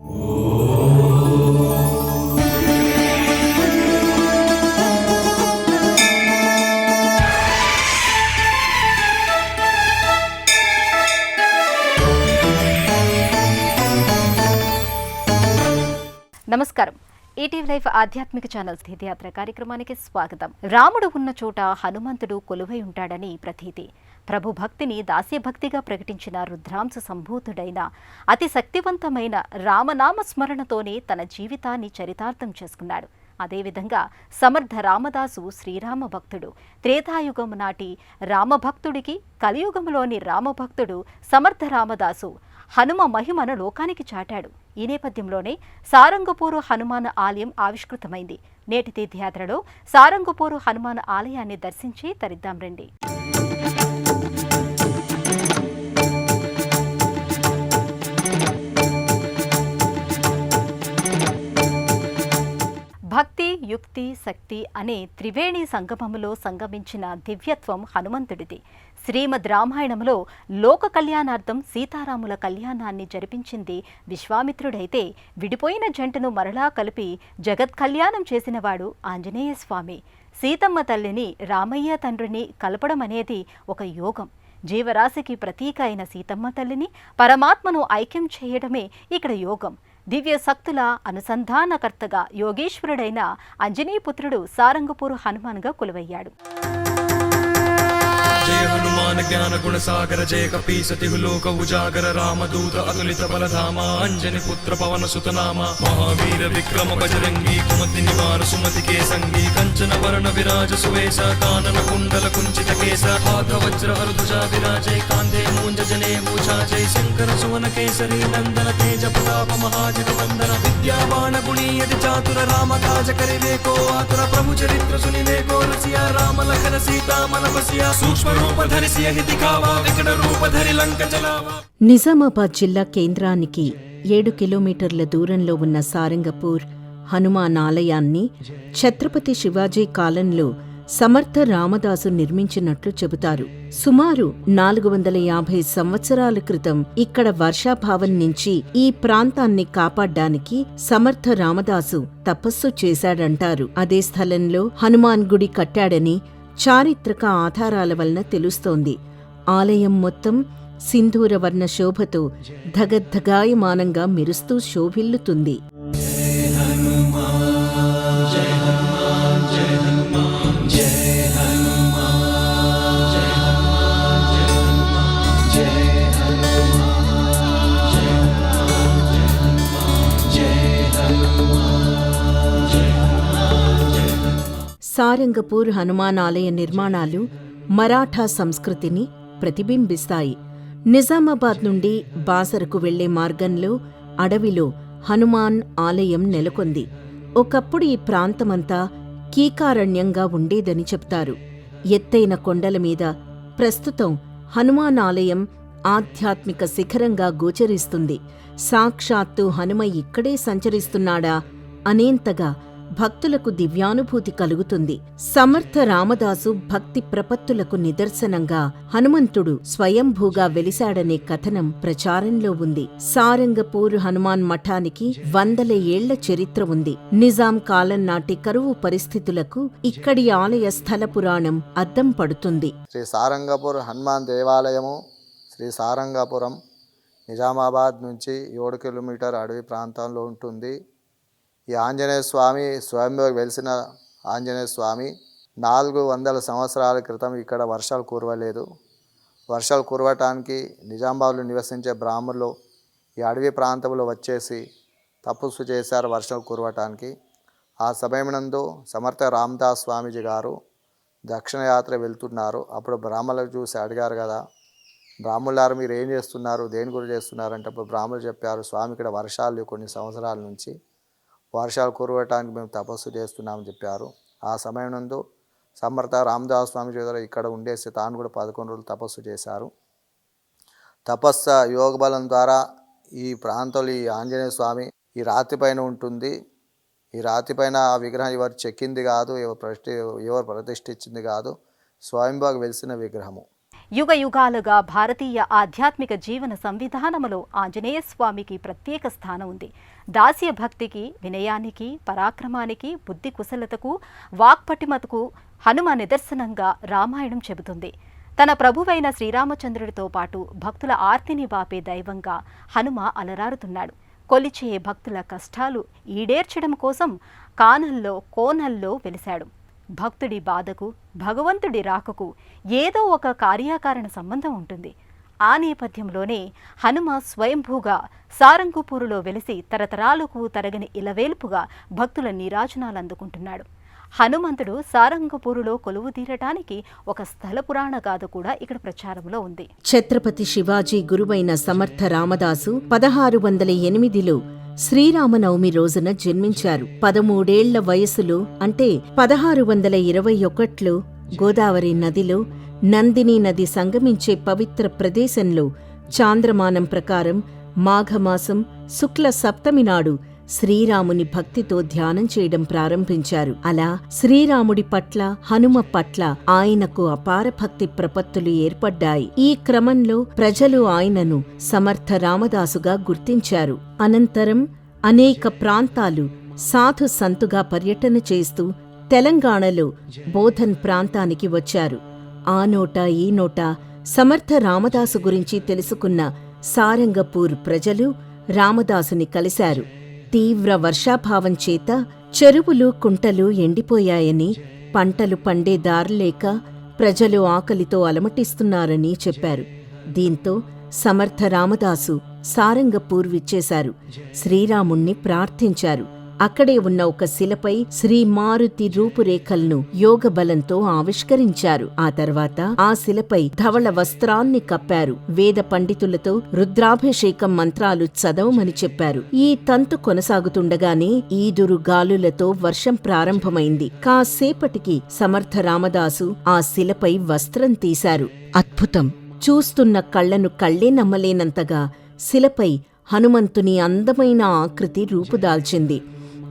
నమస్కారం. ETV live ఆధ్యాత్మిక channel తీర్థయాత్ర కార్యక్రమానికి స్వాగతం. రాముడు ఉన్న చోట హనుమంతుడు కొలువై ఉంటాడని ప్రతీతి. ప్రభు భక్తిని దాస్యభక్తిగా ప్రకటించిన రుద్రాంశ సంభూతుడైన అతి శక్తివంతమైన రామనామ స్మరణతోనే తన జీవితాన్ని చరితార్థం చేసుకున్నాడు. అదేవిధంగా సమర్థ రామదాసు శ్రీరామ భక్తుడు. త్రేతాయుగం నాటి రామభక్తుడికి కలియుగంలోని రామభక్తుడు సమర్థ రామదాసు హనుమ మహిమను లోకానికి చాటాడు. ఈ నేపథ్యంలోనే సారంగపూరు హనుమాన్ ఆలయం ఆవిష్కృతమైంది. నేటి తీర్థయాత్రలో సారంగపూరు హనుమాన్ ఆలయాన్ని దర్శించి తరిద్దాం రండి. భక్తి, యుక్తి, శక్తి అనే త్రివేణి సంగమములో సంగమించిన దివ్యత్వం హనుమంతుడిది. శ్రీమద్ రామాయణంలో లోక కళ్యాణార్థం సీతారాముల కళ్యాణాన్ని జరిపించింది విశ్వామిత్రుడైతే, విడిపోయిన జంటను మరలా కలిపి జగత్ కళ్యాణం చేసినవాడు ఆంజనేయ స్వామి. సీతమ్మ తల్లిని రామయ్య తండ్రిని కలపడం అనేది ఒక యోగం. జీవరాశికి ప్రతీక అయిన సీతమ్మ తల్లిని పరమాత్మను ఐక్యం చేయడమే ఇక్కడ యోగం. దివ్య శక్తుల అనుసంధానకర్తగా యోగేశ్వరుడైన అంజనీపుత్రుడు సారంగపూరు హనుమాన్గా కొలువయ్యాడు. जय हनुमान ज्ञान गुण सागर जय कपीसति लोक उजागर रामदूत अतुलित बलधामा अंजनी पुत्र पवन सुत नामा महावीर विक्रम बजरंगी कुमति निवार सुमति के संगी कंचन वर्ण विराज सुवेश कानन कुंडल कुंचित केश हाथ वज्र हरध्वजा विराजे कांधे मूंज जने जय शंकर सुवन केसरी नंदन तेज प्रताप महाजन वंदन विद्यावान गुणी यदि चातुर राम काज करिवे को आतुर प्रभु चरित्र सुनिवे को रसिया राम लखन सीता मन बसिया सूक्ष्म నిజామాబాద్ జిల్లా కేంద్రానికి 7 కిలోమీటర్ల దూరంలో ఉన్న సారంగపూర్ హనుమాన్ ఆలయాన్ని ఛత్రపతి శివాజీ కాలంలో సమర్థ రామదాసు నిర్మించినట్లు చెబుతారు. సుమారు 450 సంవత్సరాల క్రితం ఇక్కడ వర్షాభావం నుంచి ఈ ప్రాంతాన్ని కాపాడ్డానికి సమర్థ రామదాసు తపస్సు చేశాడంటారు. అదే స్థలంలో హనుమాన్ గుడి కట్టాడని చారిత్రక ఆధారాల వలన తెలుస్తోంది. ఆలయం మొత్తం సింధూరవర్ణ శోభతో ధగద్ధగాయమానంగా మెరుస్తూ శోభిల్లుతుంది. సారంగపూర్ హనుమాన్ ఆలయ నిర్మాణాలు మరాఠా సంస్కృతిని ప్రతిబింబిస్తాయి. నిజామాబాద్ నుండి బాసరకు వెళ్లే మార్గంలో అడవిలో హనుమాన్ ఆలయం నెలకొంది. ఒకప్పుడు ఈ ప్రాంతమంతా కీకారణ్యంగా ఉండేదని చెప్తారు. ఎత్తైన కొండల మీద ప్రస్తుతం హనుమాన్ ఆలయం ఆధ్యాత్మిక శిఖరంగా గోచరిస్తుంది. సాక్షాత్తు హనుమ ఇక్కడే సంచరిస్తున్నాడా అనేంతగా భక్తులకు దివ్యానుభూతి కలుగుతుంది. సమర్థ రామదాసు భక్తి ప్రపత్తులకు నిదర్శనంగా హనుమంతుడు స్వయంభూగా వెలిశాడనే కథనం ప్రచారంలో ఉంది. సారంగపూర్ హనుమాన్ మఠానికి 100 ఏళ్ల చరిత్ర ఉంది. నిజాం కాలం నాటి కరువు పరిస్థితులకు ఇక్కడి ఆలయ స్థల పురాణం అద్దం పడుతుంది. శ్రీ సారంగపూర్ హనుమాన్ దేవాలయము శ్రీ సారంగపురం నిజామాబాద్ నుంచి 7 కిలోమీటర్ అడవి ప్రాంతంలో ఉంటుంది. ఈ ఆంజనేయ స్వామి స్వయంగా వెలిసిన ఆంజనేయ స్వామి 400 సంవత్సరాల క్రితం ఇక్కడ వర్షాలు కురవలేదు. వర్షాలు కురవటానికి నిజామాబాద్లో నివసించే బ్రాహ్మణులు ఈ అడవి ప్రాంతంలో వచ్చేసి తపస్సు చేశారు వర్షాలు కురవటానికి. ఆ సమయమునందు సమర్థ రామదాస్ స్వామీజీ గారు దక్షిణయాత్ర వెళ్తున్నారు. అప్పుడు బ్రాహ్మణులకు చూసి అడిగారు కదా, బ్రాహ్మణులారు మీరు ఏం చేస్తున్నారు, దేని గురించి చేస్తున్నారు అంటే అప్పుడు బ్రాహ్మణులు చెప్పారు, స్వామి ఇక్కడ వర్షాలు కొన్ని సంవత్సరాల నుంచి వర్షాలు కురవటానికి మేము తపస్సు చేస్తున్నామని చెప్పారు. ఆ సమయం నందు సమర్థ రామదాస్ స్వామి గారు ఇక్కడ ఉండేసి తాను కూడా 11 రోజులు తపస్సు చేశారు. తపస్సు యోగ బలం ద్వారా ఈ ప్రాంతంలో ఈ ఆంజనేయ స్వామి ఈ రాతి పైన ఉంటుంది. ఈ రాతి పైన ఆ విగ్రహం ఎవరు చెక్కింది కాదు, ఎవరు ప్రతిష్ఠించింది కాదు, స్వయంభూగా వెలిసిన విగ్రహము. యుగ యుగాలుగా భారతీయ ఆధ్యాత్మిక జీవన సంవిధానములో ఆంజనేయ స్వామికి ప్రత్యేక స్థానం ఉంది. దాస్య భక్తికి, వినయానికి, పరాక్రమానికి, బుద్ధి కుశలతకు, వాక్పటిమతకు హనుమ నిదర్శనంగా రామాయణం చెబుతుంది. తన ప్రభువైన శ్రీరామచంద్రుడితో పాటు భక్తుల ఆర్తిని బాపే దైవంగా హనుమ అలరారుతున్నాడు. కొలిచే భక్తుల కష్టాలు ఈడేర్చడం కోసం కోనల్లో వెలిశాడు. భక్తుడి బాధకు, భగవంతుడి రాకకు ఏదో ఒక కార్యకారణ సంబంధం ఉంటుంది. ఆ నేపథ్యంలోనే హనుమ స్వయంభూగా సారంగపూరులో వెలిసి తరతరాలకు తరగని ఇలవేల్పుగా భక్తుల నీరాజనాలు అందుకుంటున్నాడు. హనుమంతుడు సారంగపూరులో కొలువు తీరటానికి ఒక స్థల పురాణ గాథ కూడా ఇక్కడ ప్రచారంలో ఉంది. ఛత్రపతి శివాజీ గురువైన సమర్థ రామదాసు 1608లో శ్రీరామనవమి రోజున జన్మించారు. 13 వయసులో అంటే 1621లో గోదావరి నదిలో నందిని నది సంగమించే పవిత్ర ప్రదేశంలో చాంద్రమానం ప్రకారం మాఘమాసం శుక్ల సప్తమి నాడు శ్రీరాముని భక్తితో ధ్యానం చేయడం ప్రారంభించారు. అలా శ్రీరాముడి పట్ల, హనుమ పట్ల ఆయనకు అపార భక్తి ప్రపత్తులు ఏర్పడ్డాయి. ఈ క్రమంలో ప్రజలు ఆయనను సమర్థ రామదాసుగా గుర్తించారు. అనంతరం అనేక ప్రాంతాలు సాధు సంతుగా పర్యటన చేస్తూ తెలంగాణలో బోధన్ ప్రాంతానికి వచ్చారు. ఆ నోట ఈ నోట సమర్థ రామదాసు గురించి తెలుసుకున్న సారంగపూర్ ప్రజలు రామదాసుని కలిశారు. తీవ్ర వర్షాభావం చేత చెరువులు, కుంటలు ఎండిపోయాయని, పంటలు పండే దారిలేక ప్రజలు ఆకలితో అలమటిస్తున్నారని చెప్పారు. దీంతో సమర్థ రామదాసు సారంగపూర్ విచ్చేశారు. శ్రీరాముణ్ణి ప్రార్థించారు. అక్కడే ఉన్న ఒక శిలపై శ్రీ మారుతి రూపురేఖలను యోగ బలంతో ఆవిష్కరించారు. ఆ తర్వాత ఆ శిలపై ధవళ వస్త్రాన్ని కప్పారు. వేద పండితులతో రుద్రాభిషేకం మంత్రాలు చదవమని చెప్పారు. ఈ తంతు కొనసాగుతుండగానే ఈదురు గాలులతో వర్షం ప్రారంభమైంది. కాసేపటికి సమర్థ రామదాసు ఆ శిలపై వస్త్రం తీశారు. అద్భుతం! చూస్తున్న కళ్లను కళ్లే నమ్మలేనంతగా శిలపై హనుమంతుని అందమైన ఆకృతి రూపుదాల్చింది.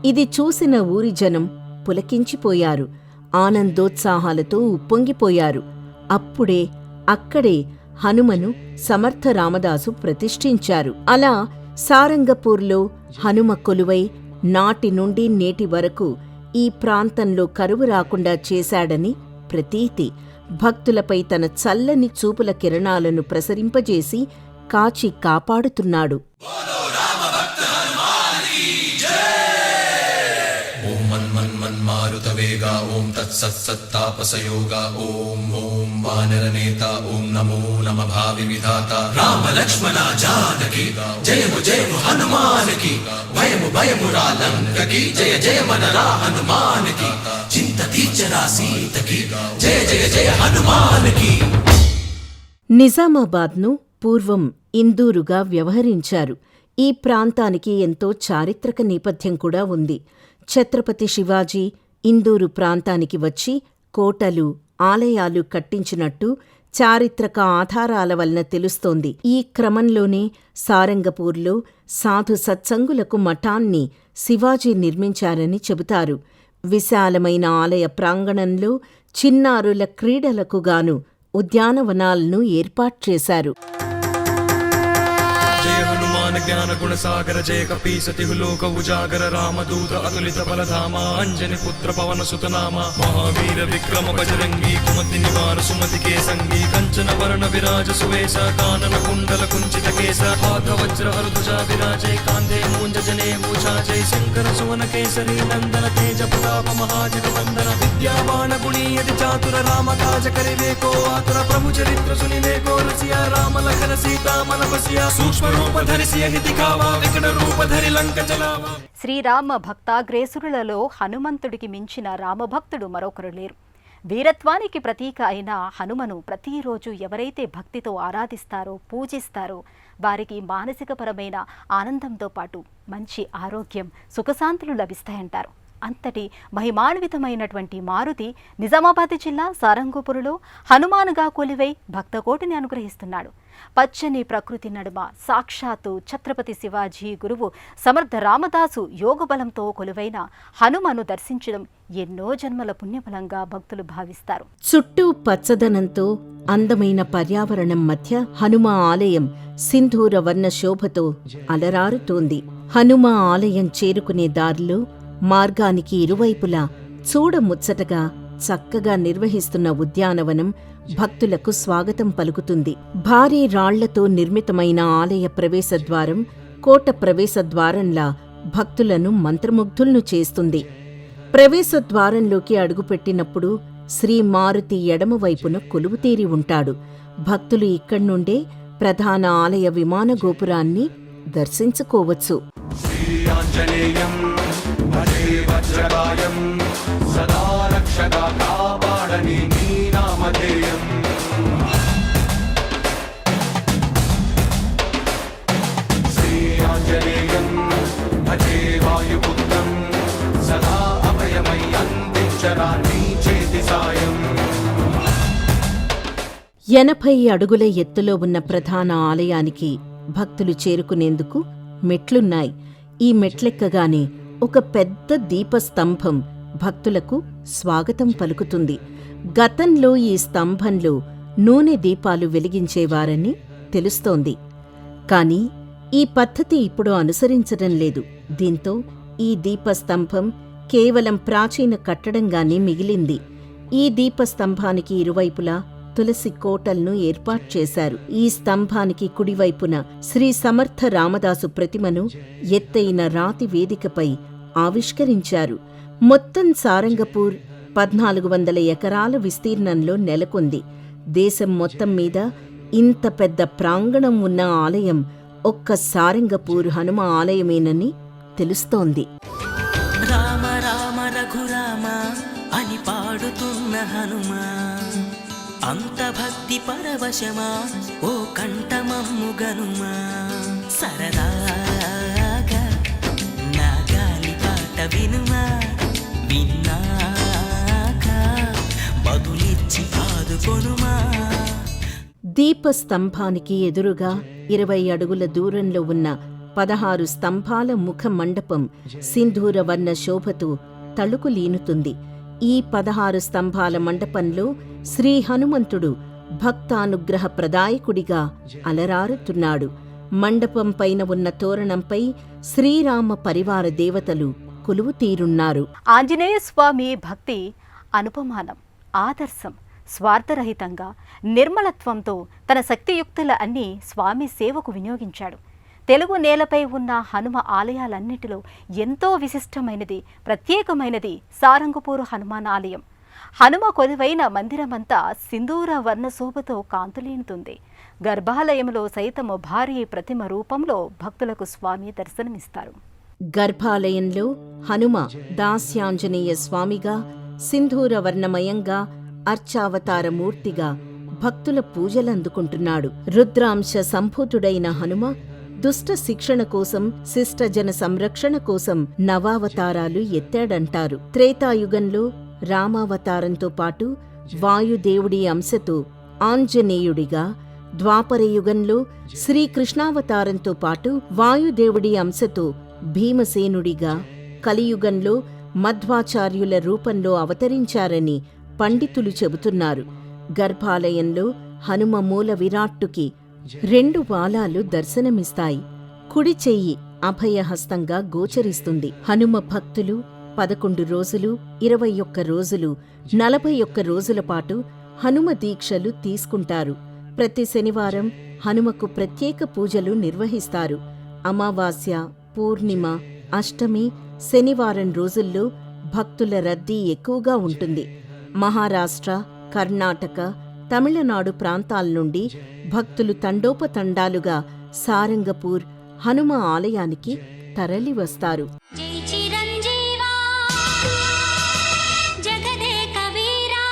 ఇది చూసిన ఊరి జనం పులకించిపోయారు. ఆనందోత్సాహాలతో ఉప్పొంగిపోయారు. అక్కడే హనుమను సమర్థ రామదాసు ప్రతిష్ఠించారు. అలా సారంగపూర్లో హనుమ కొలువై నాటి నుండి నేటి వరకు ఈ ప్రాంతంలో కరువు రాకుండా చేశాడని ప్రతీతి. భక్తులపై తన చల్లని చూపుల కిరణాలను ప్రసరింపజేసి కాచి కాపాడుతున్నాడు. మారుతవేగా ఓం తత్సత్తాపసయోగా ఓం ఓం వానరనేత ఓం నమో నమ భావి విధాత రామ లక్ష్మణ జానకి జయము జయము హనుమానికి భయము భయము రాలంకకి జయ జయ మనరా హనుమానికి చింత తీర్చరా సీతకి జయ జయ జయ హనుమానికి. నిజామాబాద్ను పూర్వం ఇందూరుగా వ్యవహరించారు. ఈ ప్రాంతానికి ఎంతో చారిత్రక నేపథ్యం కూడా ఉంది. ఛత్రపతి శివాజీ ఇందూరు ప్రాంతానికి వచ్చి కోటలు, ఆలయాలు కట్టించినట్టు చారిత్రక ఆధారాల వలన తెలుస్తోంది. ఈ క్రమంలోనే సారంగపూర్లో సాధు సత్సంగులకు మఠాన్ని శివాజీ నిర్మించారని చెబుతారు. విశాలమైన ఆలయ ప్రాంగణంలో చిన్నారుల క్రీడలకు గాను ఉద్యానవనాలను ఏర్పాట్చేశారు. జ్ఞాన గుణ సాగర జయ కపీసతి లోక ఉజాగర రామదూత అతులిత బలధామ అంజని పుత్ర పవన సుతనామ మహావీర విక్రమ బజరంగి కుమతి నివార సుమతి కేసంగి కంచన వర్ణ విరాజ సువేశ కానన కుండల కుంచిత కేశ హాత వజ్ర హరుజా విరాజే కాందే మూంజ జనే భూషా జయ శంకర సువన కేసరి నందన తేజ ప్రతాప మహాజగ వందన విద్యావాన గుణీయతి చాతుర రామ కాజ కరివేకో ఆతుర ప్రభు చరిత్ర సునివేకో రసియా రామ లఖన సీతా మనపసియా సూక్ష్మ రూప ధరిసియ శ్రీరామ భక్తాగ్రేసురులలో హనుమంతుడికి మించిన రామభక్తుడు మరొకరు లేరు. వీరత్వానికి ప్రతీక అయిన హనుమను ప్రతిరోజు ఎవరైతే భక్తితో ఆరాధిస్తారో, పూజిస్తారో వారికి మానసికపరమైన ఆనందంతో పాటు మంచి ఆరోగ్యం, సుఖశాంతులు లభిస్తాయంటారు. అంతటి మహిమాన్వితమైనటువంటి మారుతి నిజామాబాద్ జిల్లా సారంగపూర్లో హనుమానుగా కొలువై భక్తకోటిని అనుగ్రహిస్తున్నాడు. పచ్చని ప్రకృతి నడుమ సాక్షాత్తు ఛత్రపతి శివాజీ గురువు సమర్థ రామదాసు యోగబలంతో కొలువైన హనుమను దర్శించడం ఎన్నో జన్మల పుణ్యఫలంగా భక్తులు భావిస్తారు. చుట్టూ పచ్చదనంతో అందమైన పర్యావరణం మధ్య హనుమ ఆలయం సింధూర వర్ణ శోభతో అలరారుతోంది. హనుమ ఆలయం చేరుకునే దారిలో మార్గానికి ఇరువైపులా చూడముచ్చటగా చక్కగా నిర్వహిస్తున్న ఉద్యానవనం భక్తులకు స్వాగతం పలుకుతుంది. భారీ రాళ్లతో నిర్మితమైన ఆలయ ప్రవేశద్వారం కోట ప్రవేశద్వారంలా భక్తులను మంత్రముగ్ధులను చేస్తుంది. ప్రవేశద్వారంలోకి అడుగుపెట్టినప్పుడు శ్రీ మారుతి ఎడమవైపున కొలువుతీరి ఉంటాడు. భక్తులు ఇక్కడ్నుండే ప్రధాన ఆలయ విమాన గోపురాన్ని దర్శించుకోవచ్చు. ఎనభై అడుగుల ఎత్తులో ఉన్న ప్రధాన ఆలయానికి భక్తులు చేరుకునేందుకు మెట్లున్నాయి. ఈ మెట్లెక్కగానే ఒక పెద్ద దీపస్తంభం భక్తులకు స్వాగతం పలుకుతుంది. గతంలో ఈ స్తంభంలో నూనె దీపాలు వెలిగించేవారని తెలుస్తోంది. కాని ఈ పద్ధతి ఇప్పుడు అనుసరించడం లేదు. దీంతో ఈ దీపస్తంభం కేవలం ప్రాచీన కట్టడంగానే మిగిలింది. ఈ దీపస్తంభానికి ఇరువైపులా తులసి కోటల్ను ఏర్పాటు చేశారు. ఈ స్తంభానికి కుడివైపున శ్రీ సమర్థ రామదాసు ప్రతిమను ఎత్తైన రాతి వేదికపై ఆవిష్కరించారు. మొత్తం సారంగపూర్ 1400 ఎకరాల విస్తీర్ణంలో నెలకొంది. దేశం మొత్తం మీద ఇంత పెద్ద ప్రాంగణం ఉన్న ఆలయం ఒక్క సారంగపూర్ హనుమ ఆలయమేనని తెలుస్తోంది. రామ రామ రఘురామ అని పాడుతున్న హనుమా, అంత భక్తి పరవశమా ఓ కంఠమమ్ము గనుమా, సరదాగా నా గాలి పాట వినుమా, విన్నాక బదులిచ్చి ఆదుకొనుమా. దీపస్తంభానికి ఎదురుగా 20 అడుగుల దూరంలో ఉన్న 16 స్తంభాల ముఖ మండపం సింధూర వర్ణ శోభతో తళుకులీనుతుంది. ఈ 16 స్తంభాల మండపంలో శ్రీ హనుమంతుడు భక్తానుగ్రహ ప్రదాయకుడిగా అలరారుతున్నాడు. మండపం పైన ఉన్న తోరణంపై శ్రీరామ పరివార దేవతలు కొలువుతీరున్నారు. ఆంజనేయ స్వామి భక్తి అనుపమానం, ఆదర్శం. స్వార్థరహితంగా నిర్మలత్వంతో తన శక్తియుక్తుల అన్నీ స్వామి సేవకు వినియోగించాడు. తెలుగు నేలపై ఉన్న హనుమ ఆలయాలన్నిటిలో ఎంతో విశిష్టమైనది, ప్రత్యేకమైనది సారంగపూర్ హనుమాన్ ఆలయం. హనుమ కొలువైన మందిరమంతా సింధూర వర్ణశోభతో కాంతులీనుతుంది. గర్భాలయంలో సైతము భారీ ప్రతిమ రూపంలో భక్తులకు స్వామి దర్శనమిస్తారు. గర్భాలయంలో హనుమ దాస్యాంజనేయ స్వామిగా, సింధూర వర్ణమయంగా, అర్చావతారమూర్తిగా భక్తుల పూజలందుకుంటున్నాడు. రుద్రాంశ సంభూతుడైన హనుమ దుష్ట శిక్షణ కోసం, శిష్టజన సంరక్షణ కోసం నవావతారాలు ఎత్తాడంటారు. త్రేతాయుగంలో రామావతారంతో పాటు వాయుదేవుడి అంశతో ఆంజనేయుడిగా, ద్వాపరయుగంలో శ్రీకృష్ణావతారంతో పాటు వాయుదేవుడి అంశతో భీమసేనుడిగా, కలియుగంలో మధ్వాచార్యుల రూపంలో అవతరించారని పండితులు చెబుతున్నారు. గర్భాలయంలో హనుమ మూల విరాట్టుకి 2 బాలాలు దర్శనమిస్తాయి. కుడి చెయ్యి అభయహస్తంగా గోచరిస్తుంది. హనుమ భక్తులు 11 రోజులు, 21 రోజులు, 41 రోజుల పాటు హనుమ దీక్షలు తీసుకుంటారు. ప్రతి శనివారం హనుమకు ప్రత్యేక పూజలు నిర్వహిస్తారు. అమావాస్య, పూర్ణిమ, అష్టమి, శనివారం రోజుల్లో భక్తుల రద్దీ ఎక్కువగా ఉంటుంది. మహారాష్ట్ర, కర్ణాటక, తమిళనాడు ప్రాంతాల నుండి భక్తులు తండోపతండాలుగా సారంగపూర్ హనుమ ఆలయానికి తరలివస్తారు. జై చిరంజీవా జగదేక వీరా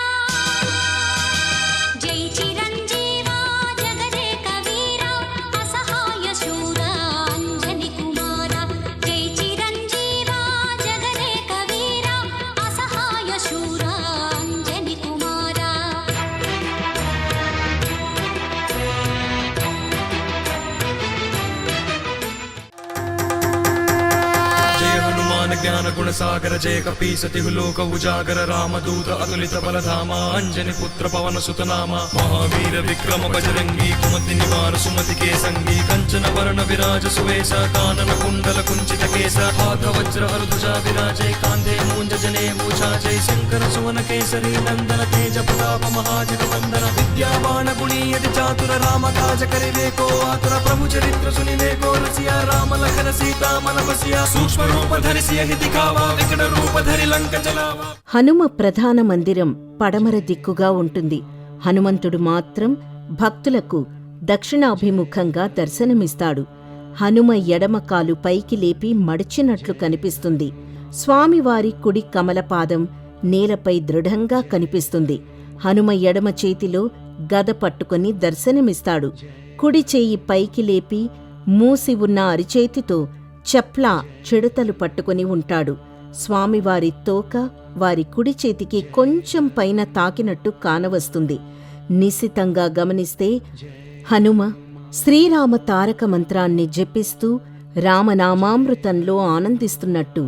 జ్ఞాన గుణ సాగర జయ కపీసతి లోక ఉజాగర రామదూత అతులిత బలధామ అంజని పుత్ర పవన సుతనామ మహావీర విక్రమ బజరంగి కుమతి నివార సుమతి కేసంగి కంచన వర్ణ విరాజ సువేశ కానన కుండల కుంచిత కేశ హాత వజ్ర హరుజా విరాజై కాంతే మూంజ జనే భూషా జై శంకర సువన కేసరి నందన తేజ ప్రతాప మహాజగ వందన విద్యావాన గుణీయతి చాతుర రామ కాజ కరివే కో ఆతుర ప్రభు చరిత్ర సునివే కో రసియా రామ లఖన సీతా మన బసియా సూక్ష్మ రూప ధరిసియ హితి కావా వికట రూప ధరి లంక జలావా. హనుమ ప్రధాన మందిరం పడమర దిక్కుగా ఉంటుంది. హనుమంతుడు మాత్రం భక్తులకు దక్షిణాభిముఖంగా దర్శనమిస్తాడు. హనుమ ఎడమ కాలు పైకి లేపి మడిచినట్లు కనిపిస్తుంది. స్వామివారి కుడి కమలపాదం నేలపై దృఢంగా కనిపిస్తుంది. హనుమ ఎడమ చేతిలో గద పట్టుకుని దర్శనమిస్తాడు. కుడి చేయి పైకి లేపి మూసి ఉన్న అరిచేతితో చెప్లా చిడతలు పట్టుకుని ఉంటాడు. స్వామివారి తోక వారి కుడి చేతికి కొంచెం పైన తాకినట్టు కానవస్తుంది. నిశితంగా గమనిస్తే హనుమ శ్రీరామ తారక మంత్రాన్ని జపిస్తూ రామనామామృతంలో ఆనందిస్తున్నట్టు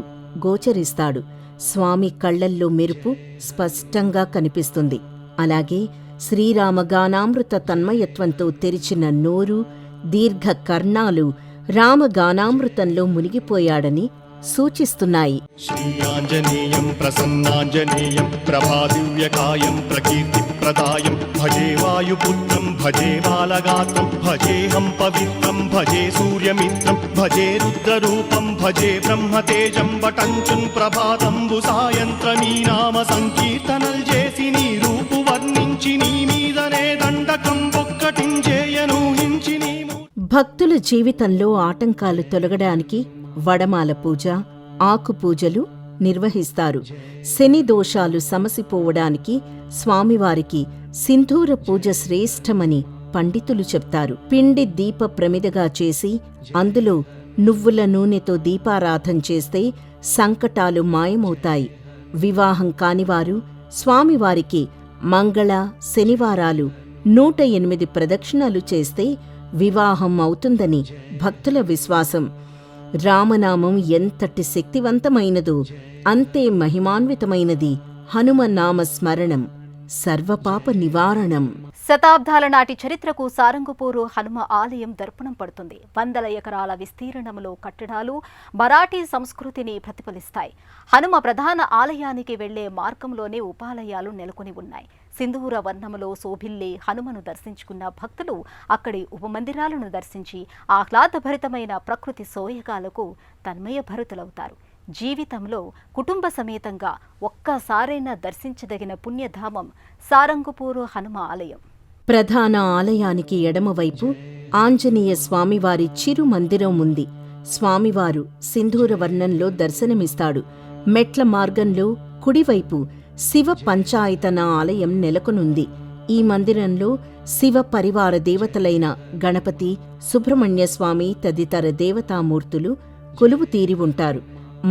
గోచరిస్తాడు. స్వామి కళ్లల్లో మెరుపు స్పష్టంగా కనిపిస్తుంది. అలాగే శ్రీరామగానామృత తన్మయత్వంతో తెరిచిన నోరు, దీర్ఘ కర్ణాలు రామగానామృతంలో మునిగిపోయాడని సూచిస్తున్నాయి. శ్రీయాంజనేయం ప్రసన్నాంజనేయం ప్రభాదివ్యకాయం ప్రకీర్తిప్రదాయం భజే వాయుపుత్రం భజే బాలగాత్రం భజేహం పవిత్రం భజే సూర్యమిత్రం భజే రుద్రరూపం భజే బ్రహ్మతేజం వటంచున్ ప్రభాతంబు సాయంత్రమీ నామ సంకీర్తనల్ చేసి నీ రూపు వర్ణించి నీ మీదనే దండకం ఒక్కటించేయను హించి నీ భక్తుల జీవితంలో ఆటంకాలు తొలగడానికి వడమాల పూజ, ఆకు పూజలు నిర్వహిస్తారు. శని దోషాలు సమసిపోవడానికి స్వామివారికి సింధూర పూజ శ్రేష్టమని పండితులు చెప్తారు. పిండి దీప ప్రమిదగా చేసి అందులో నువ్వుల నూనెతో దీపారాధన చేస్తే సంకటాలు మాయమవుతాయి. వివాహం కానివారు స్వామివారికి మంగళ, శనివారాలు 108 ప్రదక్షిణాలు చేస్తే వివాహం అవుతుందని భక్తుల విశ్వాసం. రామనామం ఎంతటి శక్తివంతమైనదో అంతే మహిమాన్వితమైనది హనుమనామ స్మరణం, సర్వపాప నివారణం. శతాబ్దాల నాటి చరిత్రకు సారంగపూరు హనుమ ఆలయం దర్పణం పడుతుంది. 100 ఎకరాల విస్తీర్ణంలో కట్టడాలు మరాఠీ సంస్కృతిని ప్రతిఫలిస్తాయి. హనుమ ప్రధాన ఆలయానికి వెళ్లే మార్గంలోనే ఉపాలయాలు నెలకొని ఉన్నాయి. సింధూర వర్ణములో శోభిల్లే హనుమను దర్శించుకున్న భక్తులు అక్కడి ఉపమందిరాలను దర్శించి ఆహ్లాదభరితమైన ప్రకృతి సోయగాలకు తన్మయభరితులవుతారు. జీవితంలో కుటుంబ సమేతంగా ఒక్కసారైనా దర్శించదగిన పుణ్యధామం సారంగపూరు హనుమ ఆలయం. ప్రధాన ఆలయానికి ఎడమవైపు ఆంజనేయ స్వామివారి చిరు మందిరం ఉంది. స్వామివారు సింధూర వర్ణంలో దర్శనమిస్తాడు. మెట్ల మార్గంలో కుడివైపు శివ పంచాయతన ఆలయం నెలకొనుంది. ఈ మందిరంలో శివ పరివార దేవతలైన గణపతి, సుబ్రహ్మణ్యస్వామి తదితర దేవతామూర్తులు కొలువు తీరి ఉంటారు.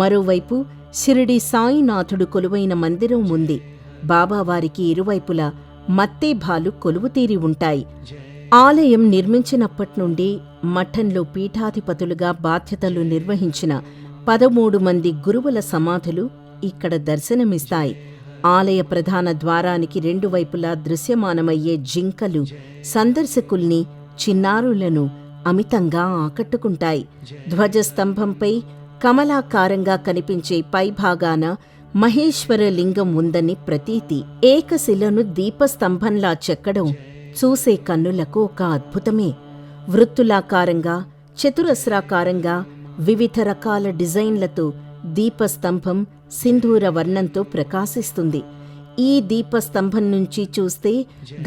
మరోవైపు షిరిడి సాయినాథుడు కొలువైన మందిరం ఉంది. బాబావారికి ఇరువైపులా మత్తేభాలు కొలువుతీరి ఉంటాయి. ఆలయం నిర్మించినప్పట్నుండి మఠంలో పీఠాధిపతులుగా బాధ్యతలు నిర్వహించిన 13 మంది గురువుల సమాధులు ఇక్కడ దర్శనమిస్తాయి. ఆలయ ప్రధాన ద్వారానికి 2 వైపులా దృశ్యమానమయ్యే జింకలు సందర్శకుల్ని, చిన్నారులను అమితంగా ఆకట్టుకుంటాయి. ధ్వజస్తంభంపై కమలాకారంగా కనిపించే పైభాగాన మహేశ్వర లింగం ఉందని ప్రతీతి. ఏకశిలను దీపస్తంభంలా చెక్కడం చూసే కన్నులకు ఒక అద్భుతమే. వృత్తులాకారంగా, చతురస్రాకారంగా వివిధ రకాల డిజైన్లతో దీపస్తంభం సింధూర వర్ణంతో ప్రకాశిస్తుంది. ఈ దీపస్తంభం నుంచి చూస్తే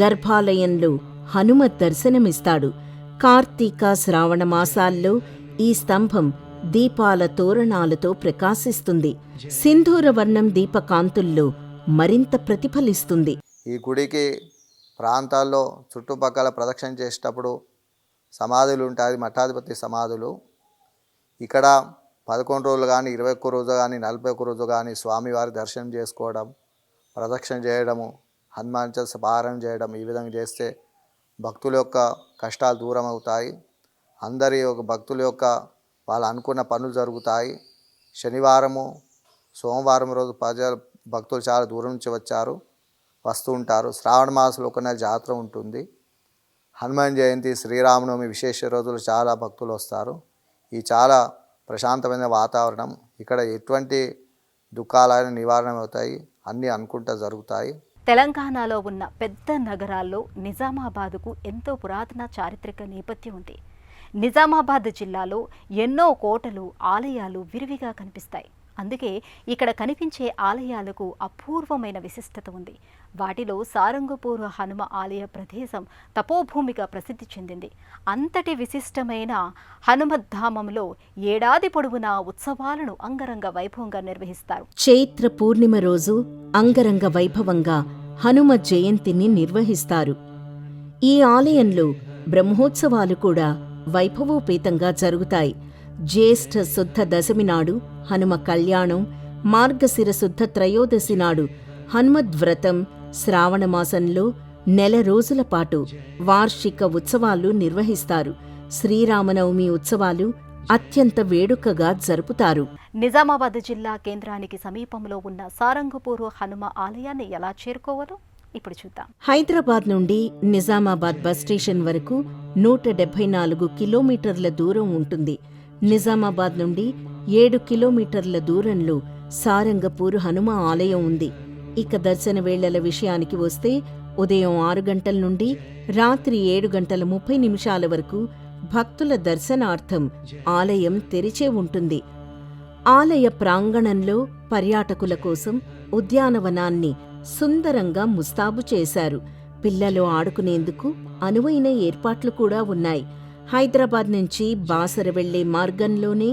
గర్భాలయంలో హనుమ దర్శనమిస్తాడు. కార్తీక, శ్రావణ మాసాల్లో ఈ స్తంభం దీపాల తోరణాలతో ప్రకాశిస్తుంది. సింధూర వర్ణం దీపకాంతుల్లో మరింత ప్రతిఫలిస్తుంది. ఈ గుడికి ప్రాంతాల్లో చుట్టుపక్కల ప్రదక్షిణ చేసేటప్పుడు సమాధులు ఉంటాయి, మఠాధిపతి సమాధులు. ఇక్కడ 11 రోజులు కానీ, 21 రోజు కానీ, 41 రోజు కానీ స్వామివారి దర్శనం చేసుకోవడం, ప్రదక్షిణ చేయడము, హనుమాన్ చాలీసా పారాయణ చేయడం, ఈ విధంగా చేస్తే భక్తుల యొక్క కష్టాలు దూరం అవుతాయి. అందరి యొక్క భక్తుల యొక్క వాళ్ళు అనుకున్న పనులు జరుగుతాయి. శనివారము సోమవారం రోజు భక్తులు చాలా దూరం నుంచి వస్తూ ఉంటారు. శ్రావణ మాసంలో ఒక నెల జాతర ఉంటుంది. హనుమాన్ జయంతి, శ్రీరామనవమి విశేష రోజులు చాలా భక్తులు వస్తారు. ఈ చాలా ప్రశాంతమైన వాతావరణం, ఇక్కడ ఎటువంటి దుఃఖాలైన నివారణ అవుతాయి, అన్నీ అనుకుంటా జరుగుతాయి. తెలంగాణలో ఉన్న పెద్ద నగరాల్లో నిజామాబాద్కు ఎంతో పురాతన చారిత్రక నేపథ్యం ఉంది. నిజామాబాద్ జిల్లాలో ఎన్నో కోటలు, ఆలయాలు విరివిగా కనిపిస్తాయి. అందుకే ఇక్కడ కనిపించే ఆలయాలకు అపూర్వమైన విశిష్టత ఉంది. వాటిలో సారంగపూర్ హనుమ ఆలయ ప్రదేశం తపోభూమిగా ప్రసిద్ధి చెందింది. అంతటి విశిష్టమైన హనుమద్ధామంలో ఏడాది పొడవునా ఉత్సవాలను అంగరంగ వైభవంగా నిర్వహిస్తారు. చైత్ర పూర్ణిమ రోజు అంగరంగ వైభవంగా హనుమ జయంతిని నిర్వహిస్తారు. ఈ ఆలయంలో బ్రహ్మోత్సవాలు కూడా వైభవోపేతంగా జరుగుతాయి. జ్యేష్ఠ శుద్ధ దశమి నాడు హనుమ కళ్యాణం, మార్గశిర శుద్ధ త్రయోదశి నాడు హనుమద్వ్రతం, శ్రావణమాసంలో నెల రోజుల పాటు వార్షిక ఉత్సవాలు నిర్వహిస్తారు. శ్రీరామనవమి ఉత్సవాలు అత్యంత వేడుకగా జరుపుతారు. నిజామాబాద్ జిల్లా కేంద్రానికి సమీపంలో ఉన్న సారంగపూర్ హనుమ ఆలయాన్ని ఎలా చేరుకోవాలో ఇప్పుడు చూద్దాం. హైదరాబాద్ నుండి నిజామాబాద్ బస్ స్టేషన్ వరకు 174 కిలోమీటర్ల దూరం ఉంటుంది. నిజామాబాద్ నుండి 7 కిలోమీటర్ల దూరంలో సారంగపూర్ హనుమ ఆలయం ఉంది. ఇక దర్శన వేళల విషయానికి వస్తే ఉదయం 6 గంటల నుండి రాత్రి 7:30 వరకు భక్తుల దర్శనార్థం ఆలయం తెరిచే ఉంటుంది. ఆలయ ప్రాంగణంలో పర్యాటకుల కోసం ఉద్యానవనాన్ని సుందరంగా ముస్తాబు చేశారు. పిల్లలు ఆడుకునేందుకు అనువైన ఏర్పాట్లు కూడా ఉన్నాయి. హైదరాబాద్ నుంచి బాసర వెళ్లే మార్గంలోనే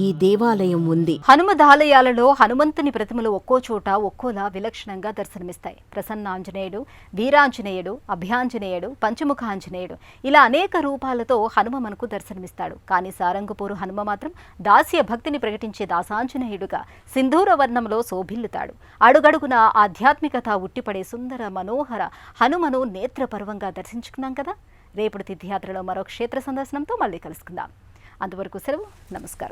ఈ దేవాలయం ఉంది. హనుమదాలయాలలో హనుమంతుని ప్రతిమలు ఒక్కో చోట ఒక్కోలా విలక్షణంగా దర్శనమిస్తాయి. ప్రసన్నాంజనేయుడు, వీరాంజనేయుడు, అభయాంజనేయుడు, పంచముఖాంజనేయుడు ఇలా అనేక రూపాలతో హనుమ మనకు దర్శనమిస్తాడు. కానీ సారంగపూర్ హనుమ మాత్రం దాస్య భక్తిని ప్రకటించే దాసాంజనేయుడుగా సింధూర వర్ణంలో శోభిల్లుతాడు. అడుగడుగున ఆధ్యాత్మికత ఉట్టిపడే సుందర మనోహర హనుమను నేత్రపర్వంగా దర్శించుకున్నాం కదా. రేపటి తీర్థయాత్రలో మరో క్షేత్ర సందర్శనంతో మళ్ళీ కలుసుకుందాం. అంతవరకు సెలవు. నమస్కారం.